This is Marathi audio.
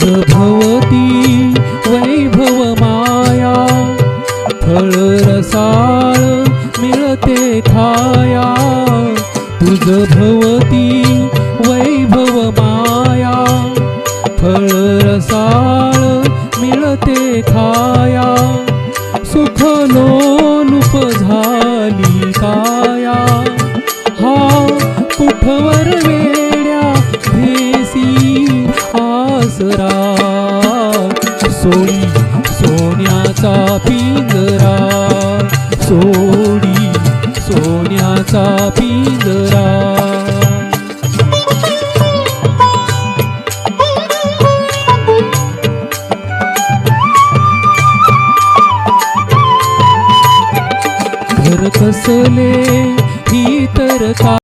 भवती वैभव माया, फळ रसाळ मिळते खाया। तुझ भवती वैभव माया, फळ रसाळ मिळते खाया। सुख लोलुप झाली काया, हा कुठवर